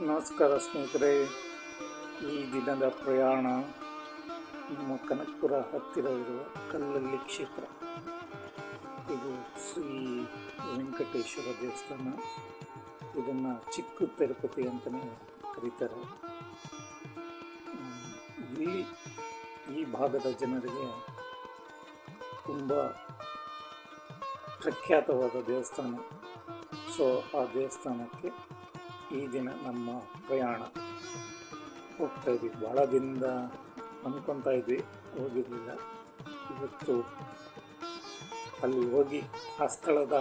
ನಮಸ್ಕಾರ ಸ್ನೇಹಿತರೆ. ಈ ದಿನದ ಪ್ರಯಾಣ ನಮ್ಮ ಕನಕಪುರ ಹತ್ತಿರ ಇರುವ ಕಲ್ಲಳ್ಳಿ ಕ್ಷೇತ್ರ. ಇದು ಶ್ರೀ ವೆಂಕಟೇಶ್ವರ ದೇವಸ್ಥಾನ. ಇದನ್ನು ಚಿಕ್ಕ ತಿರುಪತಿ ಅಂತಲೇ ಕರೀತಾರೆ. ಇಲ್ಲಿ ಈ ಭಾಗದ ಜನರಿಗೆ ತುಂಬ ಪ್ರಖ್ಯಾತವಾದ ದೇವಸ್ಥಾನ. ಸೊ ಆ ದೇವಸ್ಥಾನಕ್ಕೆ ಈ ದಿನ ನಮ್ಮ ಪ್ರಯಾಣ ಹೋಗ್ತಾ ಇದ್ವಿ. ಭಾಳ ದಿನದಿಂದ ಅಂದ್ಕೊತಾ ಇದ್ವಿ, ಹೋಗಿರಲಿಲ್ಲ. ಇವತ್ತು ಅಲ್ಲಿ ಹೋಗಿ ಆ ಸ್ಥಳದ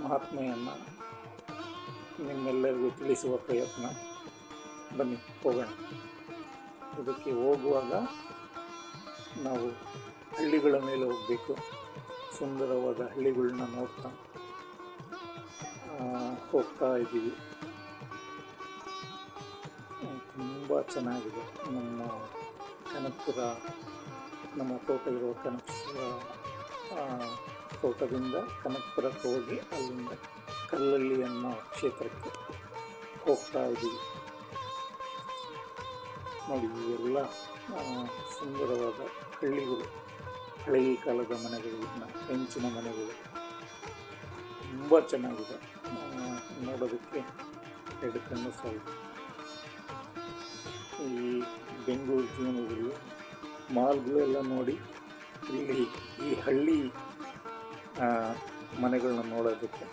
ಮಹಾತ್ಮೆಯನ್ನು ನಿಮ್ಮೆಲ್ಲರಿಗೂ ತಿಳಿಸುವ ಪ್ರಯತ್ನ. ಬನ್ನಿ ಹೋಗೋಣ. ಇದಕ್ಕೆ ಹೋಗುವಾಗ ನಾವು ಹಳ್ಳಿಗಳ ಮೇಲೆ ಹೋಗಬೇಕು. ಸುಂದರವಾದ ಹಳ್ಳಿಗಳನ್ನ ನೋಡ್ತಾ ಹೋಗ್ತಾ ಇದ್ದೀವಿ. ತುಂಬ ಚೆನ್ನಾಗಿದೆ. ನಮ್ಮ ಕನಕಪುರ, ನಮ್ಮ ತೋಟ ಇರುವ ಕನಕಪುರ ತೋಟದಿಂದ ಕನಕಪುರಕ್ಕೆ ಹೋಗಿ ಅಲ್ಲಿಂದ ಕಲ್ಲಳ್ಳಿ ಅನ್ನೋ ಕ್ಷೇತ್ರಕ್ಕೆ ಹೋಗ್ತಾ ಇದ್ದೀವಿ. ನೋಡಿ, ಇವೆಲ್ಲ ಸುಂದರವಾದ ಹಳ್ಳಿಗಳು, ಹಳೆಯ ಕಾಲದ ಮನೆಗಳು, ಹೆಂಚಿನ ಮನೆಗಳು ತುಂಬ ಚೆನ್ನಾಗಿದೆ. ನೋಡೋದಕ್ಕೆ ಎರಡು ಕಣ್ಣು ಸಾಲದು. ಈ ಬೆಂಗಳೂರು ಜೀವನದಲ್ಲಿ ಮಾಲ್ಗಳೆಲ್ಲ ನೋಡಿ ಇಲ್ಲಿ ಈ ಹಳ್ಳಿ ಮನೆಗಳನ್ನ ನೋಡೋದಕ್ಕೆ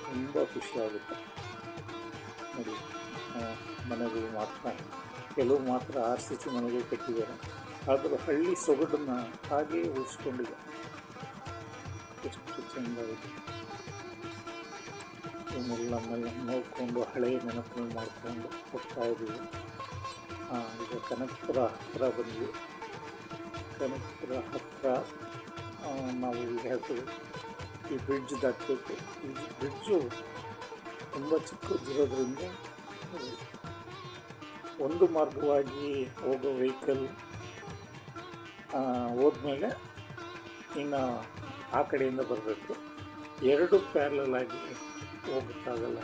ತುಂಬ ಖುಷಿಯಾಗುತ್ತೆ. ನೋಡಿ, ಮನೆಗಳು ಮಾತ್ರ ಕೆಲವು ಮಾತ್ರ RCC ಮನೆಗಳು ಕಟ್ಟಿದ್ದಾರೆ, ಆದರೂ ಹಳ್ಳಿ ಸೊಗಡನ್ನು ಹಾಗೇ ಉಳಿಸ್ಕೊಂಡಿದೆ. ಎಷ್ಟು ಚೆಂದ ಇದೆ. ಇವನ್ನೆಲ್ಲ ನೋಡಿಕೊಂಡು ಹಳೆಯ ನೆನಪನ್ನು ಮಾಡಿಕೊಂಡು ಹೋಗ್ತಾ ಇದ್ದೀವಿ. ಈಗ ಕನಕಪುರ ಹತ್ತಿರ ಬಂದ್ವಿ. ಕನಕಪುರ ಹತ್ತಿರ ನಾವು ಹೇಳ್ತೀವಿ ಈ ಬ್ರಿಡ್ಜ್ ದಾಟಬೇಕು. ಈ ಬ್ರಿಡ್ಜು ತುಂಬ ಚಿಕ್ಕದಿರೋದ್ರಿಂದ ಒಂದು ಮಾರ್ಗವಾಗಿ ಹೋಗೋ ವೆಹಿಕಲ್ ಹೋದ್ಮೇಲೆ ಇನ್ನು ಆ ಕಡೆಯಿಂದ ಬರಬೇಕು. ಎರಡು ಪ್ಯಾರಲಲ್ ಆಗಿ ಹೋಗೋಕ್ಕಾಗಲ್ಲ.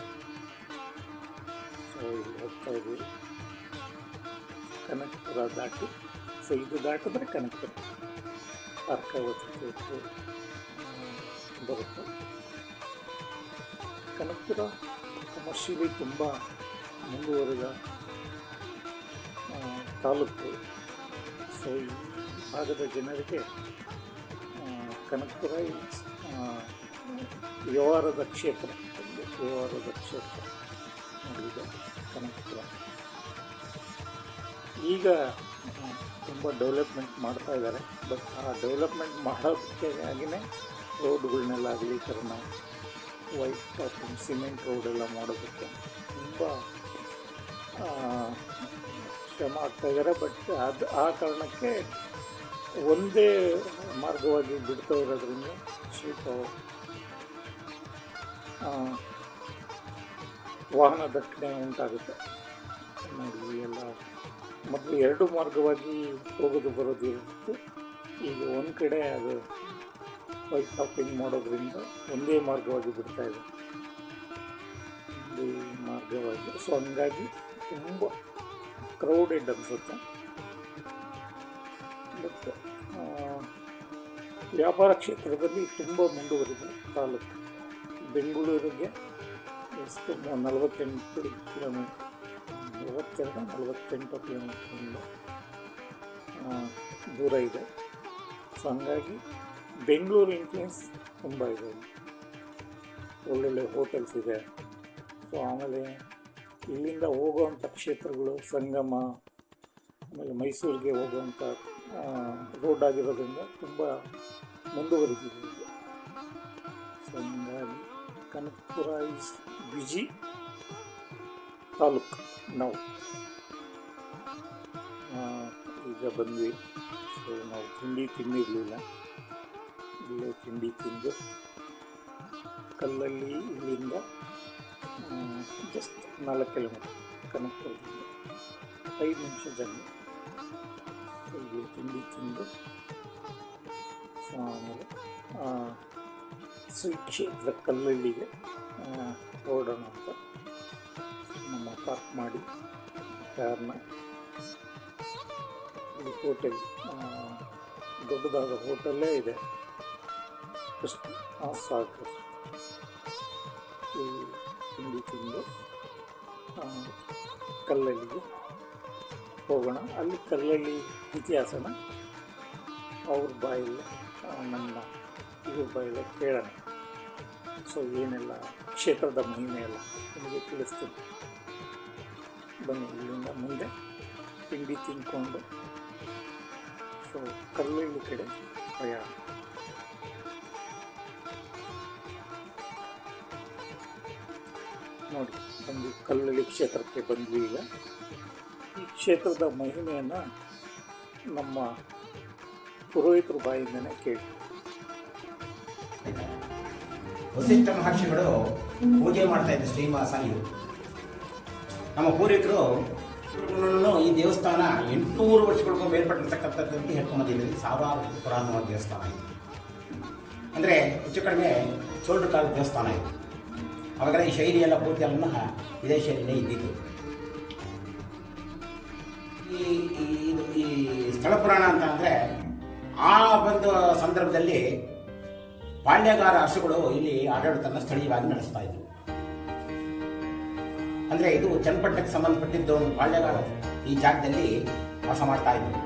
ಸೊ ಇಲ್ಲಿ ಹೋಗ್ತಾ ಇದ್ವಿ ಕನಕಪುರ ದಾಟಿ. ಸೊ ಇದು ದಾಟಿದ್ರೆ ಕನಕಪುರ ಅರ್ಕಾವತಿ ಬರುತ್ತೆ. ಕನಕಪುರ ಕಮರ್ಷಿಯಲಿ ತುಂಬ ಮುಂದುವರೆದ ತಾಲೂಕು. ಸೊ ಈ ಭಾಗದ ಜನರಿಗೆ ಕನಕಪುರ ವ್ಯವಹಾರದ ಕ್ಷೇತ್ರ. ನೋಡಿದೆ ಕನಕಪುರ. ಈಗ ತುಂಬ ಡೆವಲಪ್ಮೆಂಟ್ ಮಾಡ್ತಾ ಇದ್ದಾರೆ. ಬಟ್ ಆ ಡೆವಲಪ್ಮೆಂಟ್ ಮಾಡೋದಕ್ಕೆ ಆಗಿಯೇ ರೋಡ್ಗಳನ್ನೆಲ್ಲ ಅಗಲೀಕರಣ, ವೈಟ್ ಟಾಪಿಂಗ್, ಸಿಮೆಂಟ್ ರೋಡೆಲ್ಲ ಮಾಡೋದಕ್ಕೆ ತುಂಬ ಶ್ರಮ ಆಗ್ತಾಯಿದ್ದಾರೆ. ಬಟ್ ಆ ಕಾರಣಕ್ಕೆ ಒಂದೇ ಮಾರ್ಗವಾಗಿ ಬಿಡ್ತಾ ಇರೋದ್ರಿಂದ ಸ್ವಲ್ಪ ವಾಹನ ದಟ್ಟಣೆ ಉಂಟಾಗುತ್ತೆ. ನೋಡಿ, ಎಲ್ಲ ಮೊದಲು ಎರಡು ಮಾರ್ಗವಾಗಿ ಹೋಗೋದು ಬರೋದು ಇರುತ್ತೆ. ಈಗ ಒಂದು ಕಡೆ ಅದು ವೈಟ್ ಟಾಪಿಂಗ್ ಮಾಡೋದ್ರಿಂದ ಒಂದೇ ಮಾರ್ಗವಾಗಿ ಬಿಡ್ತಾ ಇದೆ, ಒಂದೇ ಮಾರ್ಗವಾಗಿ. ಸೊ ಹಂಗಾಗಿ ತುಂಬ ಕ್ರೌಡೆಡ್ ಅನಿಸುತ್ತೆ. ಬಟ್ ವ್ಯಾಪಾರ ಕ್ಷೇತ್ರದಲ್ಲಿ ತುಂಬ ಮುಂದುವರಿದೆ ತಾಲೂಕು. ಬೆಂಗಳೂರಿಗೆ ಎಷ್ಟು 48 ಕಿಲೋಮೀಟ್ರ್, 48 ಕಿಲೋಮೀಟ್ರಿಂದ ದೂರ ಇದೆ. ಸೊ ಹಂಗಾಗಿ ಬೆಂಗಳೂರು ಇನ್ಫ್ಲುಯೆನ್ಸ್ ತುಂಬ ಇದೆ. ಒಳ್ಳೊಳ್ಳೆ ಹೋಟೆಲ್ಸ್ ಇದೆ. ಸೊ ಆಮೇಲೆ ಇಲ್ಲಿಂದ ಹೋಗುವಂಥ ಕ್ಷೇತ್ರಗಳು ಸಂಗಮ, ಆಮೇಲೆ ಮೈಸೂರಿಗೆ ಹೋಗುವಂಥ ರೋಡ್ ಆಗಿರೋದ್ರಿಂದ ತುಂಬ ಮುಂದುವರಿದಿದೆ ಇದು. ಸೊ ಹೀಗಾಗಿ ಕನಕಪುರ ಈಸ್ ಬಿಜಿ ತಾಲೂಕು. ನಾವು ಈಗ ಬಂದ್ವಿ. ಸೊ ನಾವು ತಿಂದಿರಲಿಲ್ಲ. ಇಲ್ಲೇ ತಿಂಡಿ ತಿಂದು ಕಲ್ಲಳ್ಳಿ ಇಲ್ಲಿಂದ ಜಸ್ಟ್ 4 ಕಿಲೋಮೀಟರ್, ಕನಕಪುರದಿಂದ 5 ನಿಮಿಷ ಜರ್ನಿ. ಸೊ ಇಲ್ಲಿ ತಿಂಡಿ ತಿಂದು ಸೊ ಆಮೇಲೆ ಶ್ರೀ ಕ್ಷೇತ್ರ ಕಲ್ಲಳ್ಳಿಗೆ ಹೊರಡೋಣ ಅಂತ ನಮ್ಮ ಕಾರಣ ಈ ಹೋಟೆಲ್ ದೊಡ್ಡದಾದ ಹೋಟೆಲ್ಲೇ ಇದೆ. ಆ ಸಾಗರ್ ಈ ತಿಂಡಿ ತಿಂದು ಕಲ್ಲಳ್ಳಿಗೆ ಹೋಗೋಣ. ಅಲ್ಲಿ ಕಲ್ಲಳ್ಳಿ ಇತಿಹಾಸನ ಅವ್ರ ಬಾಯಲ್ಲೇ ನನ್ನ ಇವ್ರ ಬಾಯಲ್ಲೇ ಕೇಳೋಣ. ಸೊ ಏನೆಲ್ಲ ಕ್ಷೇತ್ರದ ಮಹಿಮೆ ಎಲ್ಲ ನಿಮಗೆ ತಿಳಿಸ್ತೀನಿ. ಬನ್ನಿ, ಇಲ್ಲಿಂದ ಮುಂದೆ ತಿಂಡಿ ತಿಂದ್ಕೊಂಡು ಸೊ ಕಲ್ಲಳ್ಳಿ ಕಡೆ ಪ್ರಯಾಣ. ನೋಡಿ, ಬಂದು ಕಲ್ಲಳ್ಳಿ ಕ್ಷೇತ್ರಕ್ಕೆ ಬಂದ್ವಿ. ಈಗ ಈ ಕ್ಷೇತ್ರದ ಮಹಿಮೆಯನ್ನು ನಮ್ಮ ಪುರೋಹಿತರ ಬಾಯಿಂದನೇ ಕೇಳಿ. ವಸಿಷ್ಠ ಮಹರ್ಷಿಗಳು ಪೂಜೆ ಮಾಡ್ತಾ ಇದ್ದ ಶ್ರೀನಿವಾಸ ಇದು. ನಮ್ಮ ಪೂರ್ವಿಕರು ಈ ದೇವಸ್ಥಾನ 800 ವರ್ಷಗಳಿಗೂ ಮೇಲ್ಪಟ್ಟಿರ್ತಕ್ಕಂಥದ್ದು ಅಂತ ಹೇಳ್ಕೊಂಬಂದಿದ್ದೀವಿ. ಸಾವಿರಾರು ಪುರಾತನವಾದ ದೇವಸ್ಥಾನ ಇದು. ಅಂದರೆ ಹೆಚ್ಚು ಕಡಿಮೆ ಚೋಳರ ಕಾಲದ ದೇವಸ್ಥಾನ ಇದು. ಅವಾಗ ಈ ಶೈಲಿ ಎಲ್ಲ ಪೂರ್ತಿ ಎಲ್ಲ ಇದೇ ಶೈಲಿನೇ ಇದ್ದಿದ್ದು. ಈ ಸ್ಥಳ ಪುರಾಣ ಅಂತ ಅಂದರೆ ಆ ಒಂದು ಸಂದರ್ಭದಲ್ಲಿ ಪಾಳ್ಯಗಾರ ಅರಸುಗಳು ಇಲ್ಲಿ ಆಡಳಿತನ ಸ್ಥಳೀಯವಾಗಿ ನಡೆಸ್ತಾ ಇದ್ರು. ಅಂದ್ರೆ ಇದು ಚನ್ನಪಟ್ಟಣಕ್ಕೆ ಸಂಬಂಧಪಟ್ಟಿದ್ದ ಒಂದು ಪಾಳ್ಯಗಾರ ಈ ಜಾಗದಲ್ಲಿ ವಾಸ ಮಾಡ್ತಾ ಇದ್ರು.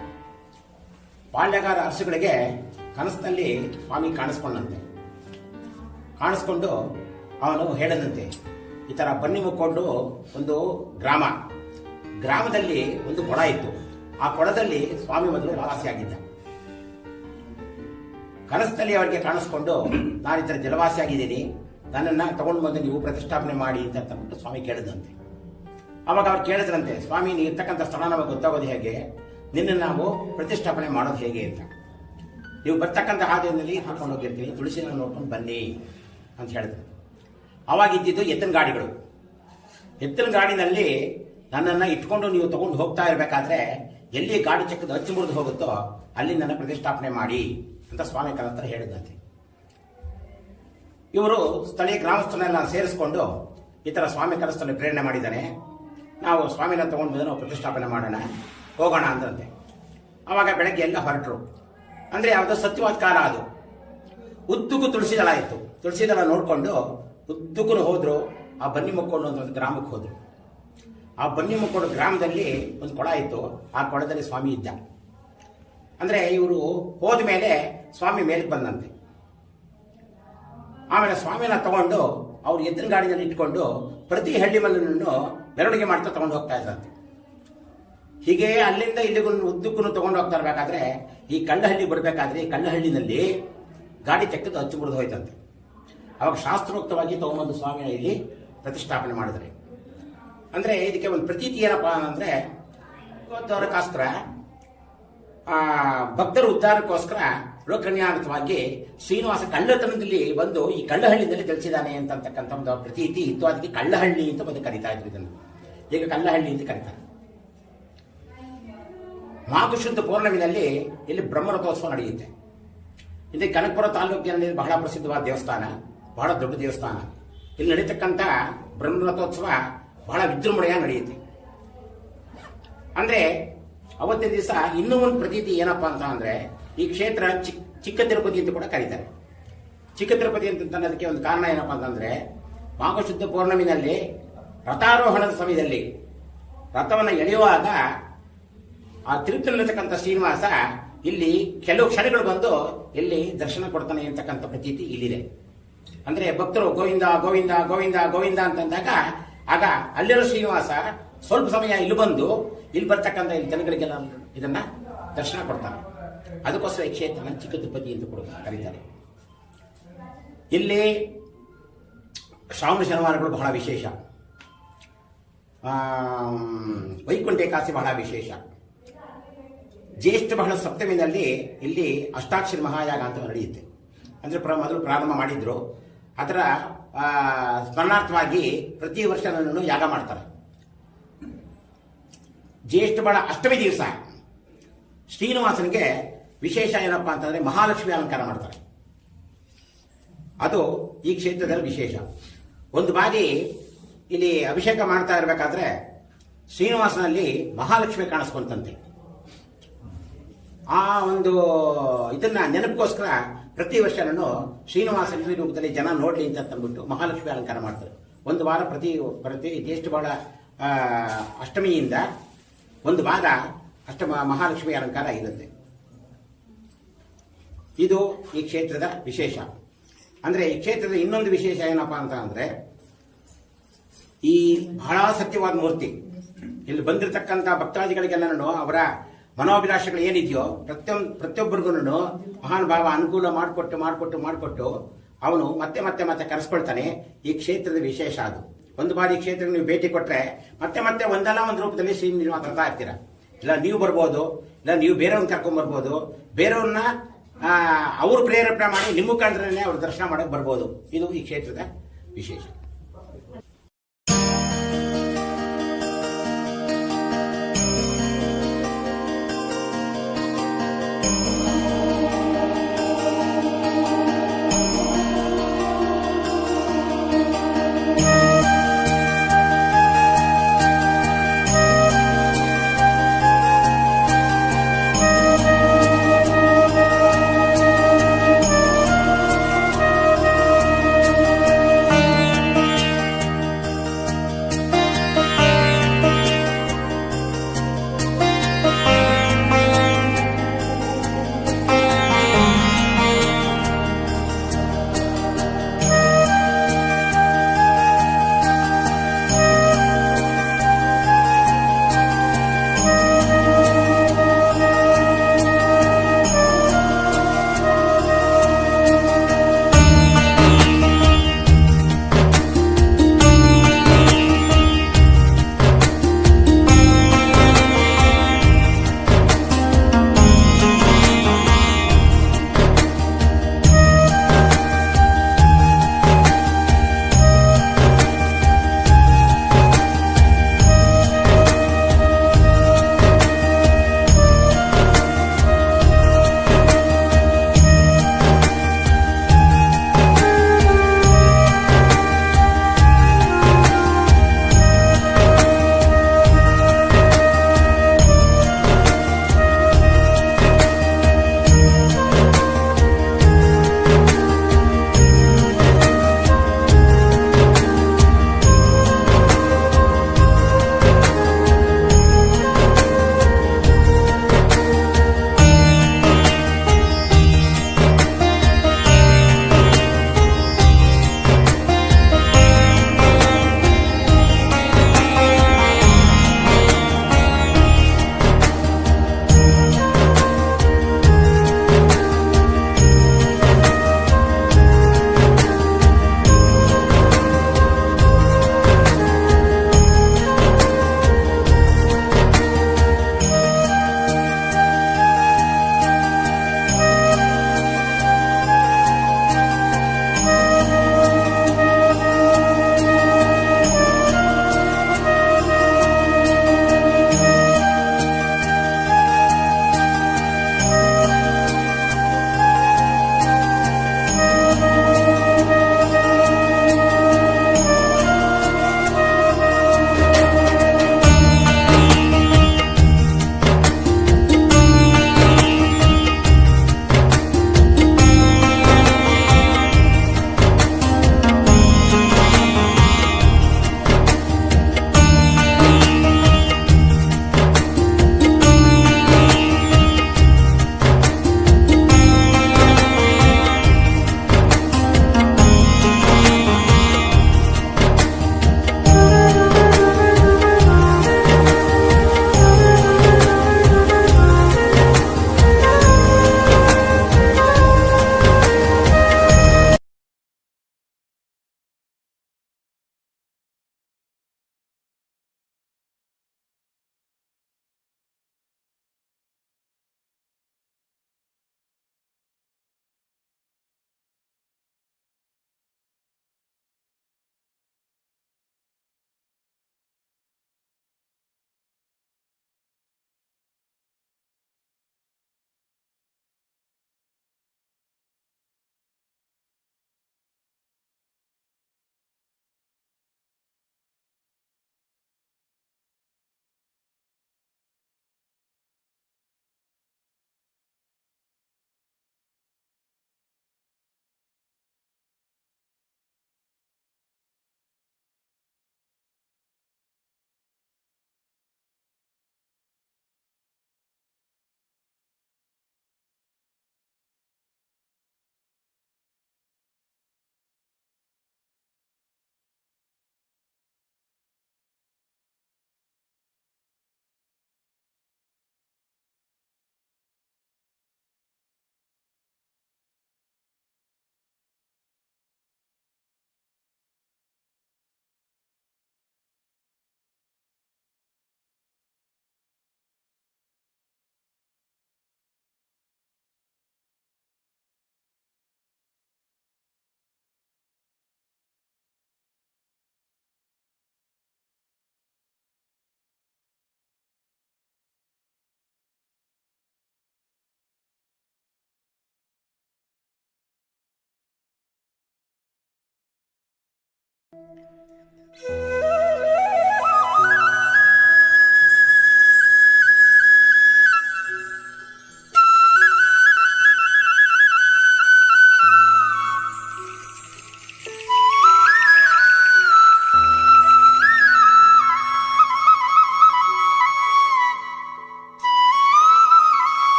ಪಾಳ್ಯಗಾರ ಅರಸುಗಳಿಗೆ ಕನಸಿನಲ್ಲಿ ಸ್ವಾಮಿ ಕಾಣಿಸ್ಕೊಂಡು ಅವನು ಹೇಳದಂತೆ, ಈ ತರ ಬನ್ನಿ ಮುಕ್ಕೊಂಡು ಒಂದು ಗ್ರಾಮದಲ್ಲಿ ಒಂದು ಕೊಳ ಇತ್ತು. ಆ ಕೊಳದಲ್ಲಿ ಸ್ವಾಮಿ ಮೊದಲು ವಾಸಿಯಾಗಿದ್ದ. ಕನಸಿನಲ್ಲಿ ಅವರಿಗೆ ಕಾಣಿಸ್ಕೊಂಡು, ನಾನು ಈ ಥರ ಜಲವಾಸಿಯಾಗಿದ್ದೀನಿ, ನನ್ನನ್ನು ತಗೊಂಡು ಬಂದು ನೀವು ಪ್ರತಿಷ್ಠಾಪನೆ ಮಾಡಿ ಅಂತ ಅಂದ್ಬಿಟ್ಟು ಸ್ವಾಮಿ ಕೇಳಿದಂತೆ. ಅವಾಗ ಅವ್ರು ಕೇಳಿದ್ರಂತೆ, ಸ್ವಾಮಿ ನೀವು ಇರ್ತಕ್ಕಂಥ ಸ್ಥಳ ನಮಗೆ ಗೊತ್ತಾಗೋದು ಹೇಗೆ, ನಿನ್ನನ್ನು ನಾವು ಪ್ರತಿಷ್ಠಾಪನೆ ಮಾಡೋದು ಹೇಗೆ ಅಂತ. ನೀವು ಬರ್ತಕ್ಕಂಥ ಹಾದಿಯಲ್ಲಿ ಹಾಕೊಂಡು ಹೋಗಿರ್ತೀನಿ, ತುಳಸಿನ ನೋಡ್ಕೊಂಡು ಬನ್ನಿ ಅಂತ ಹೇಳಿದ್ರು. ಅವಾಗ ಇದ್ದಿದ್ದು ಎತ್ತಿನ ಗಾಡಿಗಳು. ಎತ್ತಿನ ಗಾಡಿನಲ್ಲಿ ನನ್ನನ್ನು ಇಟ್ಕೊಂಡು ನೀವು ತಗೊಂಡು ಹೋಗ್ತಾ ಇರಬೇಕಾದ್ರೆ ಎಲ್ಲಿ ಗಾಡಿ ಚಕ್ಕದ ಹಚ್ಚಿ ಮುರಿದು ಹೋಗುತ್ತೋ ಅಲ್ಲಿ ನನ್ನ ಪ್ರತಿಷ್ಠಾಪನೆ ಮಾಡಿ ಅಂತ ಸ್ವಾಮಿ ಕನತ್ರ ಹೇಳಿದಂತೆ. ಇವರು ಸ್ಥಳೀಯ ಗ್ರಾಮಸ್ಥರನ್ನೆಲ್ಲ ಸೇರಿಸ್ಕೊಂಡು ಈ ತರ ಸ್ವಾಮಿ ಕನಸ್ತಲ್ಲಿ ಪ್ರೇರಣೆ ಮಾಡಿದ್ದಾನೆ, ನಾವು ಸ್ವಾಮಿನ ತಗೊಂಡು ಬಂದು ನಾವು ಪ್ರತಿಷ್ಠಾಪನೆ ಮಾಡೋಣ, ಹೋಗೋಣ ಅಂದ್ರಂತೆ. ಅವಾಗ ಬೆಳಗ್ಗೆ ಎಲ್ಲ ಹೊರಟರು. ಅಂದ್ರೆ ಯಾವ್ದೋ ಸತ್ಯವಾದ ಕಾಲ ಅದು. ಉದ್ದಕ್ಕೂ ತುಳಸಿದಳ ಇತ್ತು. ತುಳಸಿದಳ ನೋಡ್ಕೊಂಡು ಉದ್ದಕ್ಕೂ ಹೋದ್ರು. ಆ ಬನ್ನಿ ಮುಕ್ಕೊಂಡು ಅಂತ ಒಂದು ಗ್ರಾಮಕ್ಕೆ ಹೋದ್ರು. ಆ ಬನ್ನಿ ಮುಕ್ಕೊಂಡು ಗ್ರಾಮದಲ್ಲಿ ಒಂದು ಕೊಳ ಇತ್ತು. ಆ ಕೊಳದಲ್ಲಿ ಸ್ವಾಮಿ ಇದ್ದ. ಅಂದ್ರೆ ಇವರು ಹೋದ ಮೇಲೆ ಸ್ವಾಮಿ ಮೇಲಕ್ಕೆ ಬಂದಂತೆ. ಆಮೇಲೆ ಸ್ವಾಮಿನ ತಗೊಂಡು ಅವ್ರು ಎತ್ತಿನ ಗಾಡಿನಲ್ಲಿ ಇಟ್ಕೊಂಡು ಪ್ರತಿ ಹಳ್ಳಿ ಮಲ್ಲನ್ನು ಮೆರವಣಿಗೆ ಮಾಡ್ತಾ ತಗೊಂಡು ಹೋಗ್ತಾ ಇದ್ರಂತೆ. ಹೀಗೆ ಅಲ್ಲಿಂದ ಇಲ್ಲಿಗೂ ಉದ್ದಕ್ಕೂ ತಗೊಂಡು ಹೋಗ್ತಾ ಇರ್ಬೇಕಾದ್ರೆ ಈ ಕಳ್ಳಹಳ್ಳಿ ಬರಬೇಕಾದ್ರೆ ಈ ಕಳ್ಳಹಳ್ಳಿನಲ್ಲಿ ಗಾಡಿ ಚಕ್ಕದ ಹಚ್ಚು ಮುರಿದು ಹೋಯ್ತಂತೆ. ಅವಾಗ ಶಾಸ್ತ್ರೋಕ್ತವಾಗಿ ತಗೊಂಬಂದು ಸ್ವಾಮಿನ ಇಲ್ಲಿ ಪ್ರತಿಷ್ಠಾಪನೆ ಮಾಡಿದ್ರೆ. ಅಂದ್ರೆ ಇದಕ್ಕೆ ಒಂದು ಪ್ರತೀತಿ ಏನಪ್ಪಾ ಅಂದ್ರೆ, ಇವತ್ತವರಕ್ಕೋಸ್ಕರ ಭಕ್ತರ ಉದ್ಧಾರಕ್ಕೋಸ್ಕರ ಲೋಕನ್ಯಾನವಾಗಿ ಶ್ರೀನಿವಾಸ ಕಳ್ಳತನದಲ್ಲಿ ಬಂದು ಈ ಕಳ್ಳಹಳ್ಳಿನಲ್ಲಿ ತಿಳಿಸಿದ್ದಾನೆ ಅಂತಕ್ಕಂಥ ಒಂದು ಪ್ರತೀತಿ ಇತ್ತು. ಅದಕ್ಕೆ ಕಳ್ಳಹಳ್ಳಿ ಅಂತ ಬಂದು ಕರೀತಾ ಇದ್ರು. ಇದನ್ನು ಈಗ ಕಳ್ಳಹಳ್ಳಿ ಅಂತ ಕರೀತಾರೆ. ಮಾಘಶುದ್ಧ ಪೌರ್ಣಮಿನಲ್ಲಿ ಇಲ್ಲಿ ಬ್ರಹ್ಮರಥೋತ್ಸವ ನಡೆಯುತ್ತೆ. ಇದು ಕನಕಪುರ ತಾಲೂಕಿನಲ್ಲಿ ಬಹಳ ಪ್ರಸಿದ್ಧವಾದ ದೇವಸ್ಥಾನ, ಬಹಳ ದೊಡ್ಡ ದೇವಸ್ಥಾನ. ಇಲ್ಲಿ ನಡೀತಕ್ಕಂಥ ಬ್ರಹ್ಮರಥೋತ್ಸವ ಬಹಳ ವಿಜೃಂಭಣೆಯಾಗಿ ನಡೆಯುತ್ತೆ. ಅಂದ್ರೆ ಅವತ್ತಿನ ದಿವಸ ಇನ್ನೂ ಒಂದು ಪ್ರತೀತಿ ಏನಪ್ಪಾ ಅಂತ ಅಂದ್ರೆ, ಈ ಕ್ಷೇತ್ರ ಚಿಕ್ಕ ತಿರುಪತಿ ಅಂತ ಕೂಡ ಕರೀತಾರೆ. ಚಿಕ್ಕ ತಿರುಪತಿ ಅಂತ ಅನ್ನೋದಕ್ಕೆ ಒಂದು ಕಾರಣ ಏನಪ್ಪಾ ಅಂತಂದ್ರೆ, ಮಾಘಶುದ್ಧ ಪೌರ್ಣಮಿನಲ್ಲಿ ರಥಾರೋಹಣದ ಸಮಯದಲ್ಲಿ ರಥವನ್ನು ಎಳೆಯುವಾಗ ಆ ತಿರುಪತಿಯಲ್ಲಿರ್ತಕ್ಕಂಥ ಶ್ರೀನಿವಾಸ ಇಲ್ಲಿ ಕೆಲವು ಕ್ಷಣಗಳು ಬಂದು ಇಲ್ಲಿ ದರ್ಶನ ಕೊಡ್ತಾನೆ ಅಂತಕ್ಕಂಥ ಪ್ರತೀತಿ ಇಲ್ಲಿದೆ. ಅಂದ್ರೆ ಭಕ್ತರು ಗೋವಿಂದ ಗೋವಿಂದ ಗೋವಿಂದ ಗೋವಿಂದ ಅಂತಂದಾಗ ಆಗ ಅಲ್ಲಿರೋ ಶ್ರೀನಿವಾಸ ಸ್ವಲ್ಪ ಸಮಯ ಇಲ್ಲಿ ಬಂದು ಇಲ್ಲಿ ಬರ್ತಕ್ಕಂಥ ಇಲ್ಲಿ ಜನಗಳಿಗೆಲ್ಲ ಇದನ್ನ ದರ್ಶನ ಕೊಡ್ತಾರೆ. ಅದಕ್ಕೋಸ್ಕರ ಈ ಕ್ಷೇತ್ರನ ಚಿಕ್ಕ ತಿರುಪತಿ ಅಂತ ಕೂಡ ಕರೀತಾರೆ. ಇಲ್ಲಿ ಶ್ರಾವಣ ಶನಿವಾರಗಳು ಬಹಳ ವಿಶೇಷ, ವೈಕುಂಠ ಏಕಾದಶಿ ಬಹಳ ವಿಶೇಷ. ಜ್ಯೇಷ್ಠ ಬಹಳ ಸಪ್ತಮಿನಲ್ಲಿ ಇಲ್ಲಿ ಅಷ್ಟಾಕ್ಷರಿ ಮಹಾಯಾಗ ಅಂತ ನಡೆಯುತ್ತೆ. ಅಂದ್ರೆ ಮೊದಲು ಪ್ರಾರಂಭ ಮಾಡಿದ್ರು. ಅದರ ಸ್ಮರಣಾರ್ಥವಾಗಿ ಪ್ರತಿ ವರ್ಷ ಯಾಗ ಮಾಡ್ತಾರೆ. ಜ್ಯೇಷ್ಠ ಬಹಳ ಅಷ್ಟಮಿ ದಿವಸ ಶ್ರೀನಿವಾಸನಿಗೆ ವಿಶೇಷ ಏನಪ್ಪಾ ಅಂತಂದ್ರೆ ಮಹಾಲಕ್ಷ್ಮಿ ಅಲಂಕಾರ ಮಾಡ್ತಾರೆ. ಅದು ಈ ಕ್ಷೇತ್ರದಲ್ಲಿ ವಿಶೇಷ. ಒಂದು ಬಾರಿ ಇಲ್ಲಿ ಅಭಿಷೇಕ ಮಾಡ್ತಾ ಇರಬೇಕಾದ್ರೆ ಶ್ರೀನಿವಾಸನಲ್ಲಿ ಮಹಾಲಕ್ಷ್ಮಿ ಕಾಣಿಸ್ಕೊಂತಂತೆ. ಆ ಒಂದು ಇದನ್ನ ನೆನಪಿಗೋಸ್ಕರ ಪ್ರತಿ ವರ್ಷ ನಾನು ಶ್ರೀನಿವಾಸ ರೂಪದಲ್ಲಿ ಜನ ನೋಡ್ಲಿ ಅಂತ ಅಂದ್ಬಿಟ್ಟು ಮಹಾಲಕ್ಷ್ಮಿ ಅಲಂಕಾರ ಮಾಡ್ತಾರೆ. ಒಂದು ವಾರ ಪ್ರತಿ ಜ್ಯೇಷ್ಠ ಬಹಳ ಅಷ್ಟಮಿಯಿಂದ ಒಂದು ವಾರ ಮಹಾಲಕ್ಷ್ಮಿ ಅಲಂಕಾರ ಇರುತ್ತೆ. ಇದು ಈ ಕ್ಷೇತ್ರದ ವಿಶೇಷ. ಅಂದ್ರೆ ಈ ಕ್ಷೇತ್ರದ ಇನ್ನೊಂದು ವಿಶೇಷ ಏನಪ್ಪಾ ಅಂತ ಅಂದ್ರೆ, ಈ ಬಹಳ ಸತ್ಯವಾದ ಮೂರ್ತಿ. ಇಲ್ಲಿ ಬಂದಿರತಕ್ಕಂಥ ಭಕ್ತಾದಿಗಳಿಗೆಲ್ಲನೂ ಅವರ ಮನೋಭಿಲಾಷೆಗಳು ಏನಿದೆಯೋ ಪ್ರತಿಯೊಬ್ಬರಿಗೂ ಮಹಾನ್ ಭಾವ ಅನುಕೂಲ ಮಾಡಿಕೊಟ್ಟು ಅವನು ಮತ್ತೆ ಮತ್ತೆ ಮತ್ತೆ ಕರೆಸ್ಕೊಳ್ತಾನೆ. ಈ ಕ್ಷೇತ್ರದ ವಿಶೇಷ ಅದು. ಒಂದು ಬಾರಿ ಈ ಕ್ಷೇತ್ರಕ್ಕೆ ನೀವು ಭೇಟಿ ಕೊಟ್ರೆ ಮತ್ತೆ ಮತ್ತೆ ಒಂದಲ್ಲ ಒಂದು ರೂಪದಲ್ಲಿ ಶ್ರೀನಿವಾಸ ತರ್ತಾ ಇರ್ತೀರ. ಇಲ್ಲ ನೀವು ಬರ್ಬೋದು, ಇಲ್ಲ ನೀವು ಬೇರೆಯವ್ರನ್ನ ಕರ್ಕೊಂಡ್ ಬರ್ಬೋದು, ಬೇರೆಯವ್ರನ್ನ ಅವರು ಪ್ರೇರೇಪಣೆ ಮಾಡಿ ನಿಮ್ಮ ಮುಖಾಂತರನೇ ಅವ್ರ ದರ್ಶನ ಮಾಡಕ್ ಬರ್ಬೋದು. ಇದು ಈ ಕ್ಷೇತ್ರದ ವಿಶೇಷ.